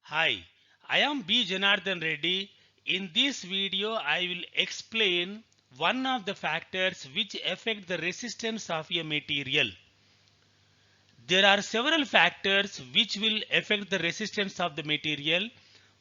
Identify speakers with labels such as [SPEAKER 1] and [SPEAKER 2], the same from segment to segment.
[SPEAKER 1] Hi, I am B. Janardhan Reddy. In this video, I will explain one of the factors which affect the resistance of a material. There are several factors which will affect the resistance of the material.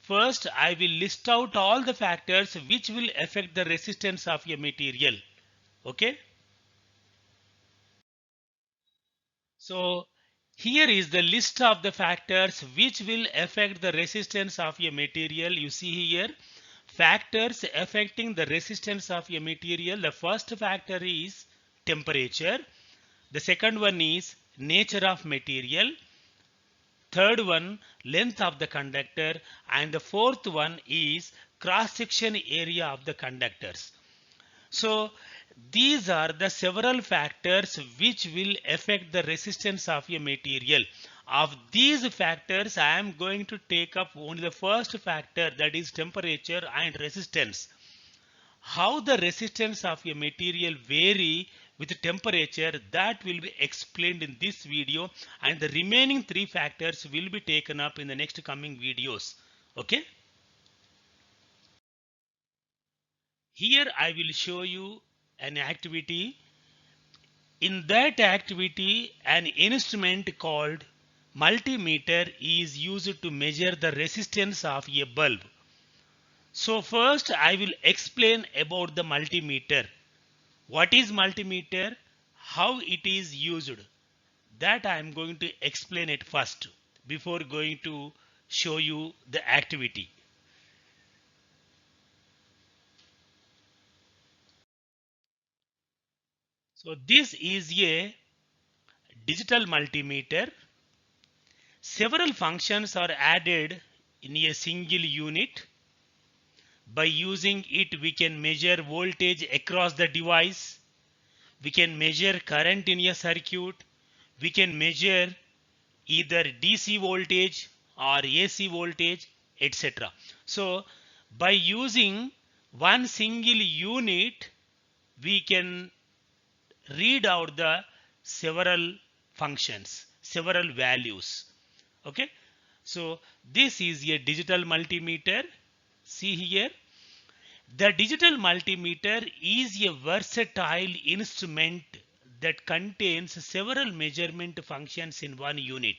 [SPEAKER 1] First, I will list out all the factors which will affect the resistance of a material. Okay? So, here is the list of the factors which will affect the resistance of a material. You see here, factors affecting the resistance of a material. The first factor is temperature. The second one is nature of material. Third one, length of the conductor. And the fourth one is cross-section area of the conductors. So these are the several factors which will affect the resistance of a material. Of these factors, I am going to take up only the first factor, that is temperature and resistance. How the resistance of a material vary with temperature, that will be explained in this video, and the remaining three factors will be taken up in the next coming videos. Okay. Here I will show you an activity. In that activity, an instrument called multimeter is used to measure the resistance of a bulb. So first I will explain about the multimeter. What is multimeter? How it is used? That I am going to explain it first before going to show you the activity. So this is a digital multimeter. Several functions are added in a single unit. By using it, we can measure voltage across the device. We can measure current in a circuit. We can measure either DC voltage or AC voltage, etc. So by using one single unit, we can read out the several functions, several values. Okay. So this is a digital multimeter. See here, the digital multimeter is a versatile instrument that contains several measurement functions in one unit.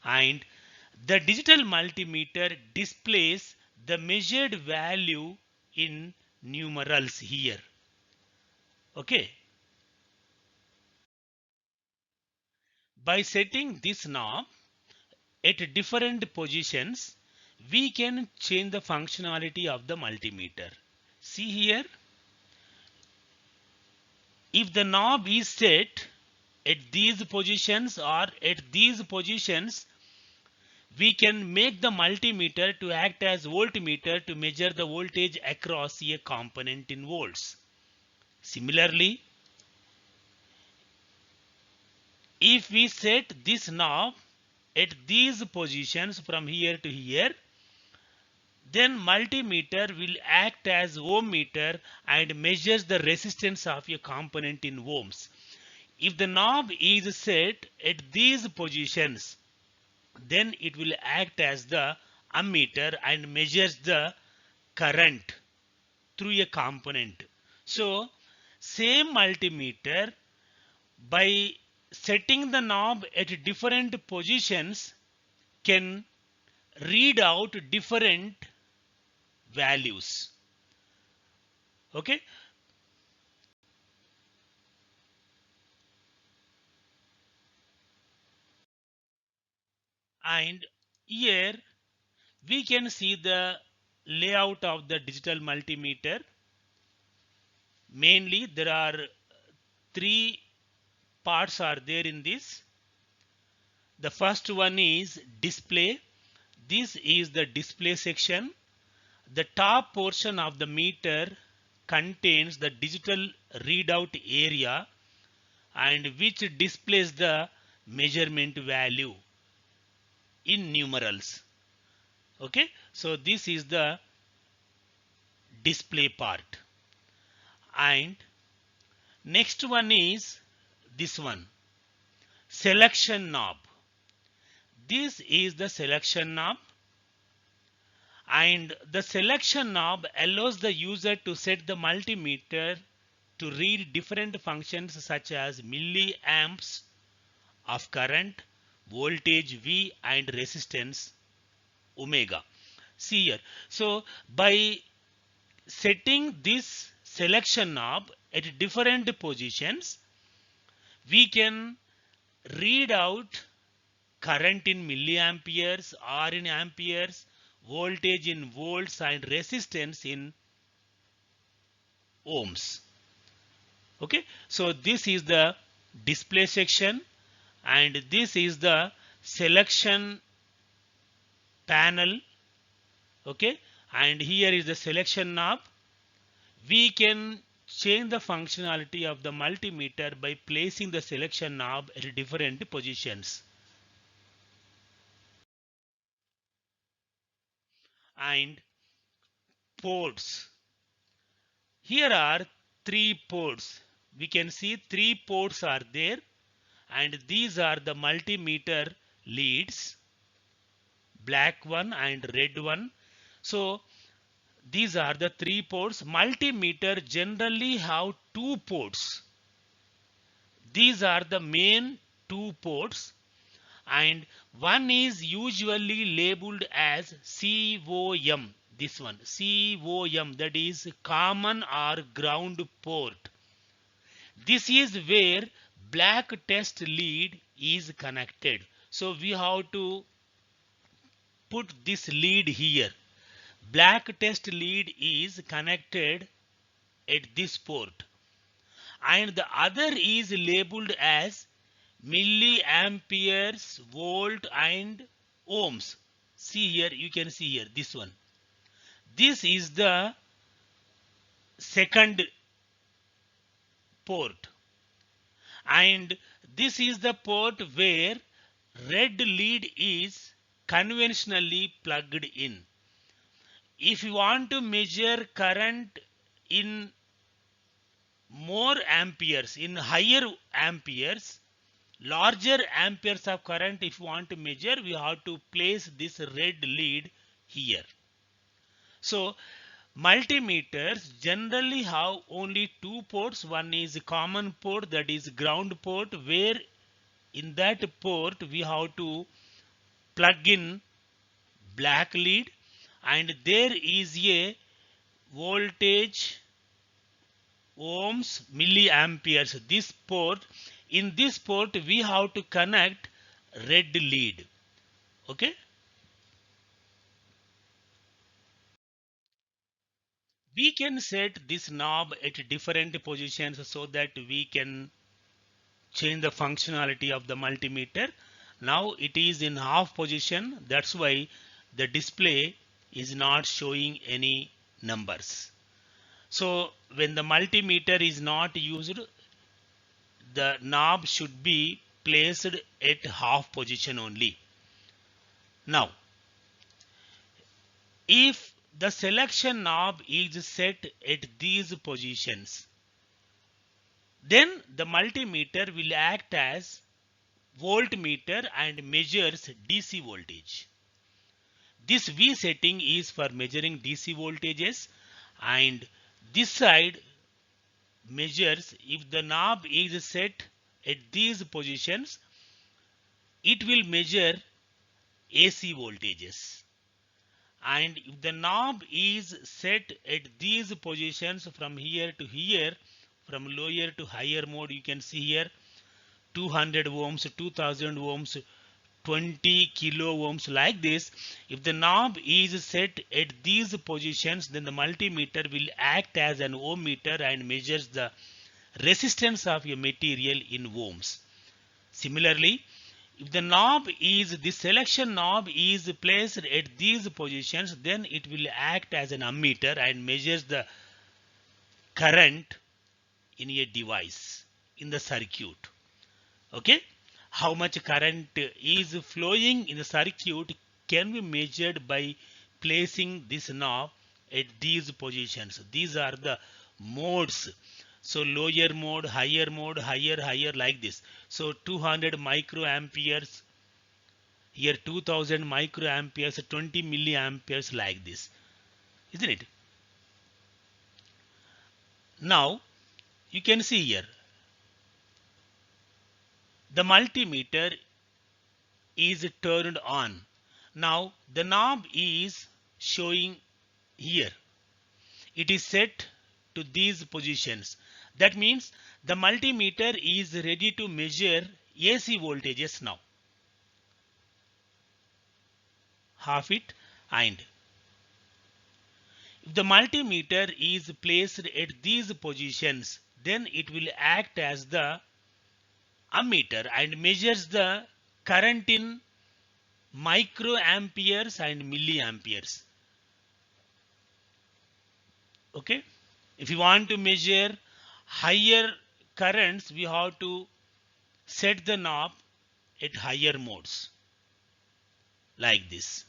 [SPEAKER 1] And the digital multimeter displays the measured value in numerals here. Okay. By setting this knob at different positions, we can change the functionality of the multimeter. See here, if the knob is set at these positions or at these positions, we can make the multimeter to act as voltmeter to measure the voltage across a component in volts. Similarly, if we set this knob at these positions from here to here, then multimeter will act as ohm meter and measures the resistance of a component in ohms. If the knob is set at these positions, then it will act as the ammeter and measures the current through a component. So same multimeter, by setting the knob at different positions, can read out different values. Okay. And here we can see the layout of the digital multimeter. Mainly there are three parts are there in this. The first one is display. This is the display section. The top portion of the meter contains the digital readout area and which displays the measurement value in numerals. Okay, so this is the display part. And next one is this one, selection knob. This is the selection knob. And the selection knob allows the user to set the multimeter to read different functions such as milliamps of current, voltage V, and resistance omega. See here. So by setting this selection knob at different positions, we can read out current in milliamperes or in amperes, voltage in volts, and resistance in ohms. Okay, so this is the display section, and this is the selection panel. Okay, and here is the selection knob. We can change the functionality of the multimeter by placing the selection knob at different positions. And ports. Here are three ports. We can see three ports are there, and these are the multimeter leads, black one and red one. So these are the three ports. Multimeter generally have two ports. These are the main two ports, and one is usually labeled as COM. This one, COM, that is common or ground port. This is where black test lead is connected. So we have to put this lead here. Black test lead is connected at this port, and the other is labeled as milliamperes, volt, and ohms. See here, you can see here this one. This is the second port, and this is the port where red lead is conventionally plugged in. If you want to measure current in more amperes, in higher amperes, larger amperes of current, if you want to measure, we have to place this red lead here. So multimeters generally have only two ports. One is a common port, that is ground port, where in that port we have to plug in black lead, and there is a voltage, ohms, milliamperes. This port, in this port we have to connect red lead. Okay, we can set this knob at different positions so that we can change the functionality of the multimeter. Now it is in half position, that's why the display is not showing any numbers. So when the multimeter is not used, the knob should be placed at half position only. Now if the selection knob is set at these positions, then the multimeter will act as voltmeter and measures DC voltage. This V setting is for measuring DC voltages, and this side measures, if the knob is set at these positions, it will measure AC voltages. And if the knob is set at these positions from here to here, from lower to higher mode, you can see here 200 ohms, 2000 ohms, 20 kilo ohms, like this. If the knob is set at these positions, then the multimeter will act as an ohm meter and measures the resistance of a material in ohms. Similarly, if the knob is, the selection knob is placed at these positions, then it will act as an ammeter and measures the current in a device, in the circuit. Okay, how much current is flowing in the circuit can be measured by placing this knob at these positions. These are the modes. So lower mode, higher, higher, like this. So 200 microamperes Here 2000 microamperes, 20 milliamperes, like this, isn't it? Now you can see here the multimeter is turned on. Now the knob is showing here. It is set to these positions. That means the multimeter is ready to measure AC voltages now. Half it, and if the multimeter is placed at these positions, then it will act as the ammeter and measures the current in microamperes and milliamperes. Okay, if you want to measure higher currents, we have to set the knob at higher modes, like this.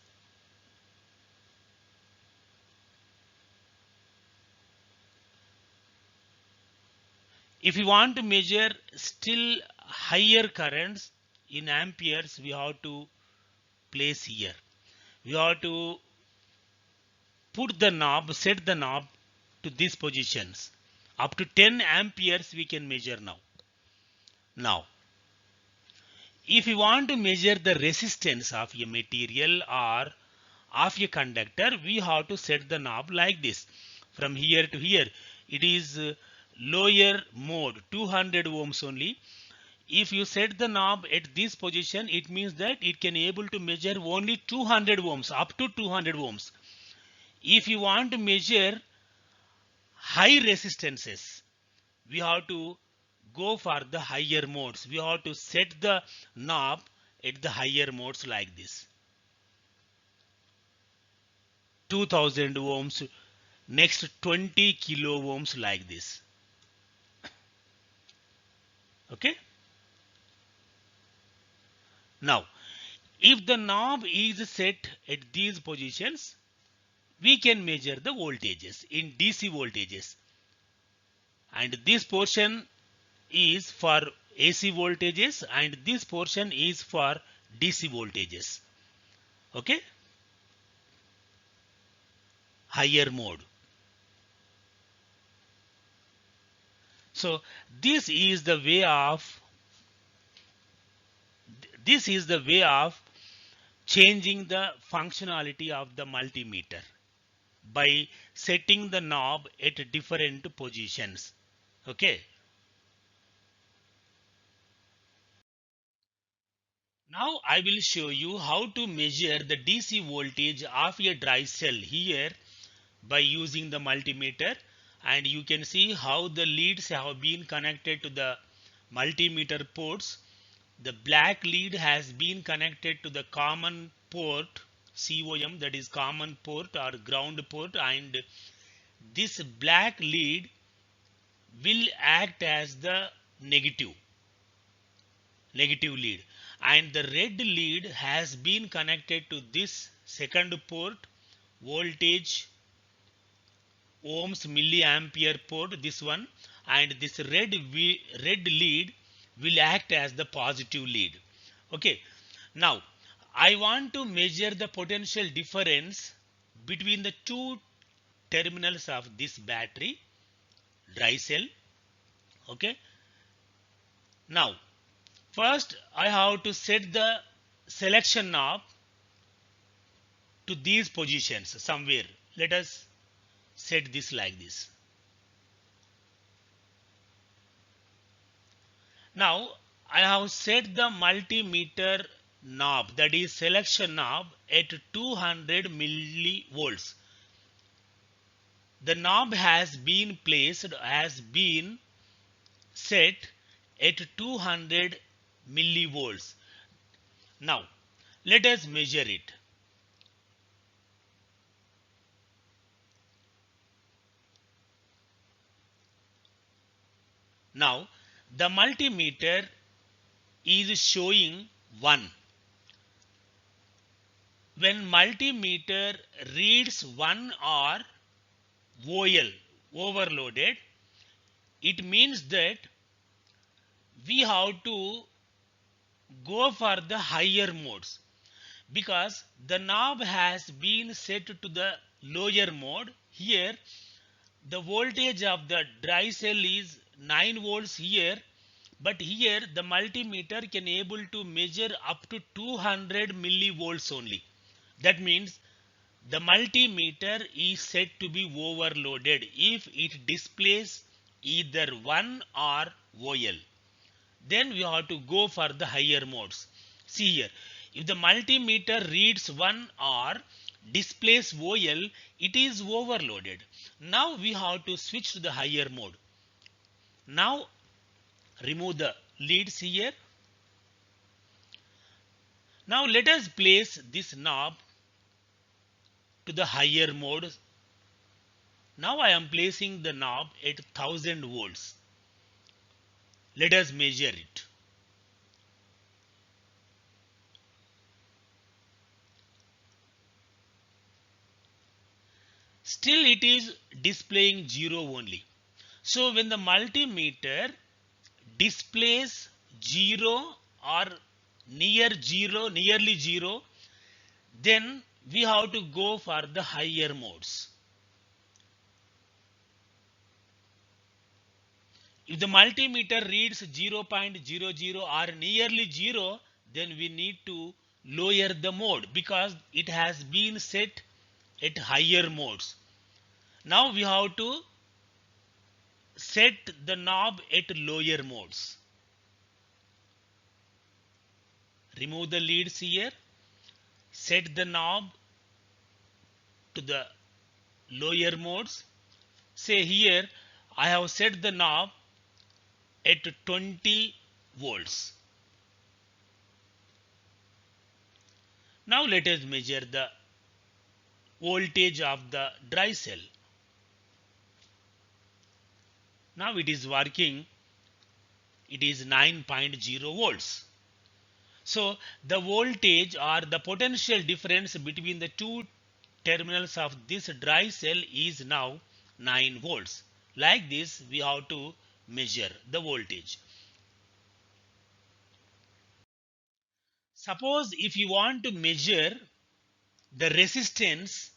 [SPEAKER 1] If you want to measure still higher currents in amperes, we have to place here. We have to put the knob, set the knob to these positions. Up to 10 amperes we can measure now. Now, if you want to measure the resistance of a material or of a conductor, we have to set the knob like this. From here to here, it is lower mode, 200 ohms only. If you set the knob at this position, it means that it can able to measure only 200 ohms, up to 200 ohms. If you want to measure high resistances, we have to go for the higher modes. We have to set the knob at the higher modes like this. 2000 ohms, next 20 kilo ohms, like this. Okay. Now, if the knob is set at these positions, we can measure the voltages in DC voltages. And this portion is for AC voltages and this portion is for DC voltages. Okay. Higher mode. So this is the way of changing the functionality of the multimeter by setting the knob at different positions. Okay. Now I will show you how to measure the DC voltage of a dry cell here by using the multimeter, and you can see how the leads have been connected to the multimeter ports. The black lead has been connected to the common port COM, that is common port or ground port, and this black lead will act as the negative lead, and the red lead has been connected to this second port voltage ohms milliampere port, this one, and this red lead will act as the positive lead. Okay, now I want to measure the potential difference between the two terminals of this battery dry cell. Okay, now first I have to set the selection knob to these positions somewhere. Let us set this like this. Now I have set the multimeter knob, that is selection knob, at 200 millivolts. The knob has been set at 200 millivolts. Now let us measure it. Now the multimeter is showing 1. When multimeter reads 1 or OL, overloaded, it means that we have to go for the higher modes. because the knob has been set to the lower mode. Here the voltage of the dry cell is 9 volts here, but here the multimeter can able to measure up to 200 millivolts only. That means the multimeter is said to be overloaded if it displays either 1 or OL. Then we have to go for the higher modes. See here, if the multimeter reads 1 or displays OL, it is overloaded. Now we have to switch to the higher mode. Now remove the leads here. Now let us place this knob to the higher mode. Now I am placing the knob at 1000 volts. Let us measure it. Still it is displaying 0 only. So when the multimeter displays 0 or nearly 0, then we have to go for the higher modes. If the multimeter reads 0.00 or nearly 0, then we need to lower the mode because it has been set at higher modes. Now we have to set the knob at lower modes. Remove the leads here. Set the knob to the lower modes. Say here I have set the knob at 20 volts. Now let us measure the voltage of the dry cell. Now it is working. It is 9.0 volts. So the voltage or the potential difference between the two terminals of this dry cell is now 9 volts. Like this we have to measure the voltage. Suppose if you want to measure the resistance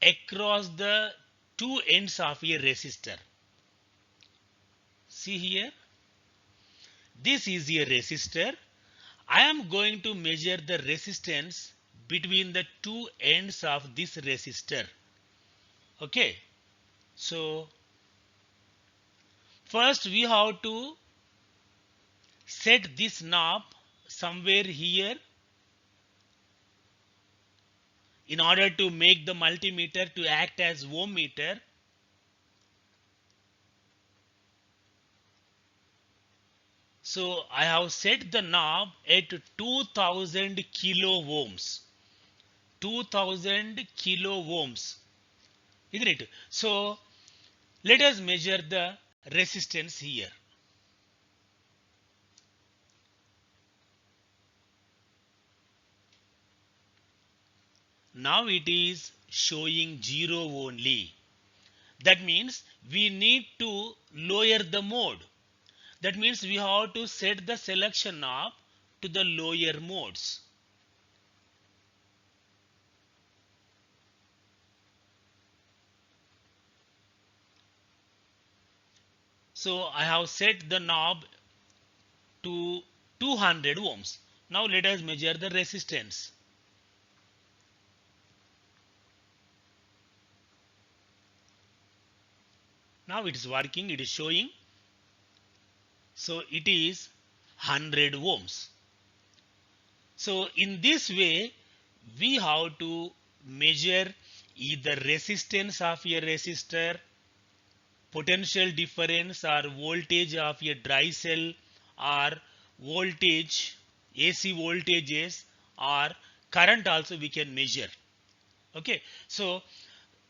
[SPEAKER 1] across the two ends of a resistor. See here, this is a resistor. I am going to measure the resistance between the two ends of this resistor. Okay, so first we have to set this knob somewhere here in order to make the multimeter to act as ohm meter. So I have set the knob at 2000 kilo ohms. 2000 kilo ohms, isn't it? So let us measure the resistance here. Now it is showing 0 only. That means we need to lower the mode. That means we have to set the selection knob to the lower modes. So I have set the knob to 200 ohms. Now let us measure the resistance. Now it is working, it is showing. So it is 100 ohms. So in this way we have to measure either resistance of a resistor, potential difference or voltage of a dry cell, or voltage, AC voltages, or current also we can measure. Okay, so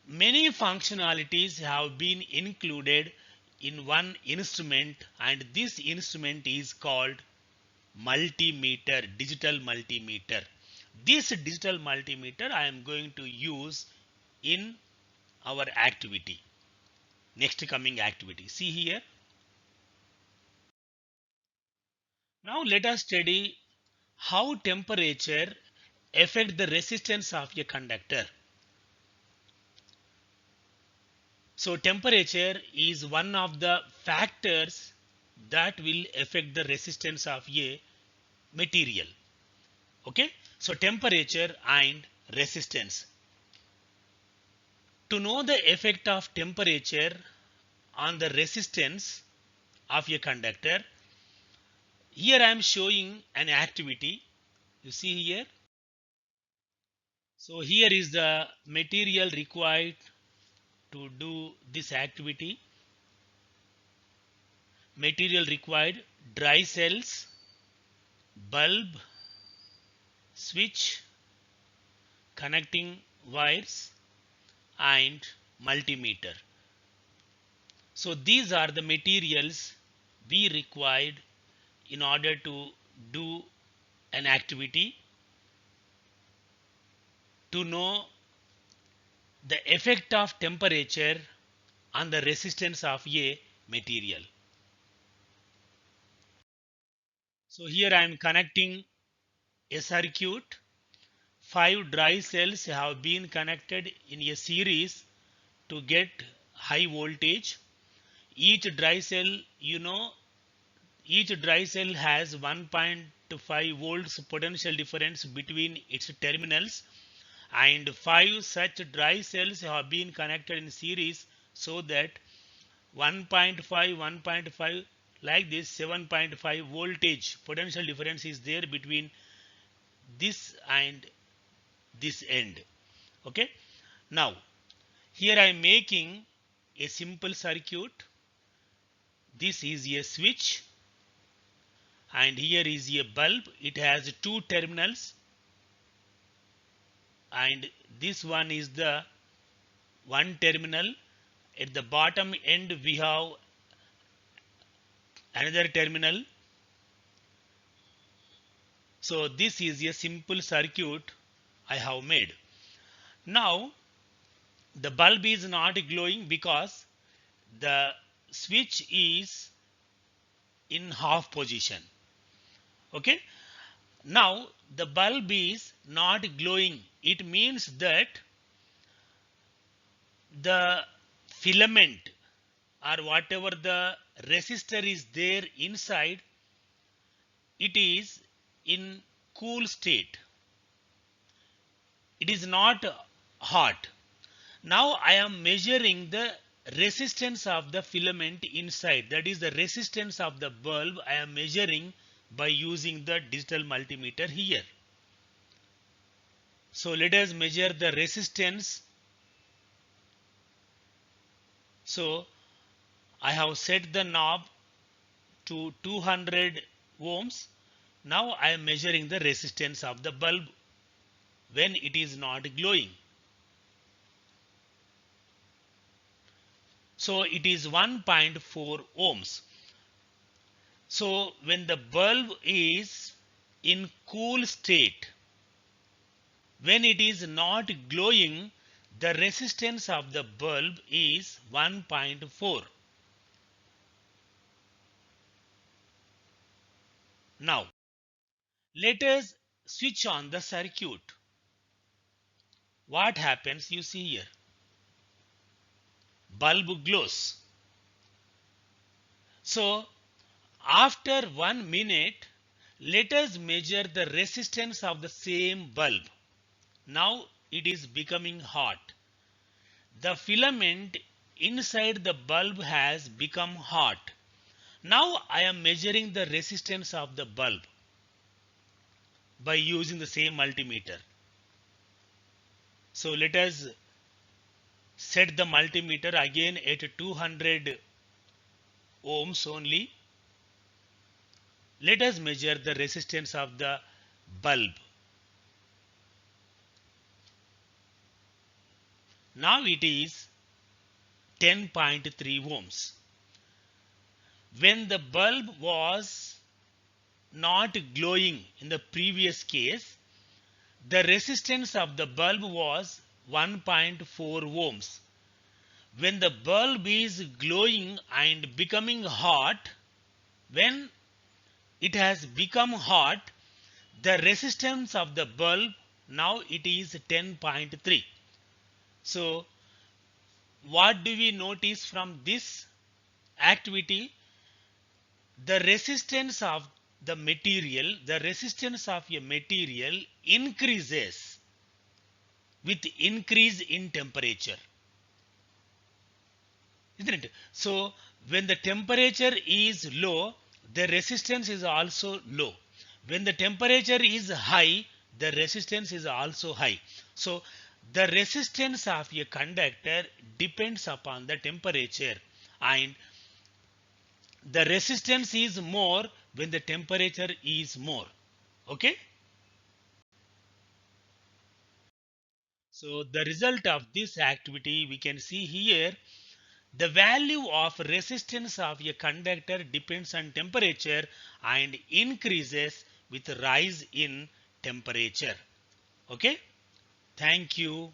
[SPEAKER 1] many functionalities have been included in one instrument, and this instrument is called multimeter, digital multimeter. This digital multimeter I am going to use in our activity, next coming activity. See here. Now let us study how temperature affect the resistance of a conductor. So temperature is one of the factors that will affect the resistance of a material. Okay, so temperature and resistance. To know the effect of temperature on the resistance of a conductor, here I am showing an activity. You see here. So here is the material required to do this activity. Material required: dry cells, bulb, switch, connecting wires, and multimeter. So these are the materials we required in order to do an activity to know the effect of temperature on the resistance of a material. So here I am connecting a circuit. 5 dry cells have been connected in a series to get high voltage. Each dry cell, each dry cell has 1.5 volts potential difference between its terminals, and 5 such dry cells have been connected in series, so that 1.5, 1.5, like this 7.5 voltage potential difference is there between this and this end. Okay, now here I am making a simple circuit. This is a switch and here is a bulb. It has two terminals, and this one is the one terminal. At the bottom end we have another terminal. So this is a simple circuit I have made. Now the bulb is not glowing because the switch is in half position. Okay, now the bulb is not glowing. It means that the filament or whatever the resistor is there inside, it is in cool state. It is not hot. Now I am measuring the resistance of the filament inside, that is the resistance of the bulb I am measuring by using the digital multimeter here. So let us measure the resistance. So I have set the knob to 200 ohms. Now I am measuring the resistance of the bulb when it is not glowing. So it is 1.4 ohms. So when the bulb is in cool state, when it is not glowing, the resistance of the bulb is 1.4. Now let us switch on the circuit. What happens? You see here, bulb glows. So after 1 minute, let us measure the resistance of the same bulb. Now it is becoming hot. The filament inside the bulb has become hot. Now I am measuring the resistance of the bulb by using the same multimeter. So let us set the multimeter again at 200 ohms only. Let us measure the resistance of the bulb. Now it is 10.3 ohms. When the bulb was not glowing in the previous case, the resistance of the bulb was 1.4 ohms. When the bulb is glowing and becoming hot, when it has become hot, the resistance of the bulb Now it is 10.3. So what do we notice from this activity? The resistance of the resistance of a material increases with increase in temperature, isn't it? So when the temperature is low, the resistance is also low. When the temperature is high, the resistance is also high. So the resistance of a conductor depends upon the temperature, and the resistance is more when the temperature is more. Okay. So the result of this activity, we can see here, the value of resistance of a conductor depends on temperature and increases with rise in temperature. Okay. Thank you.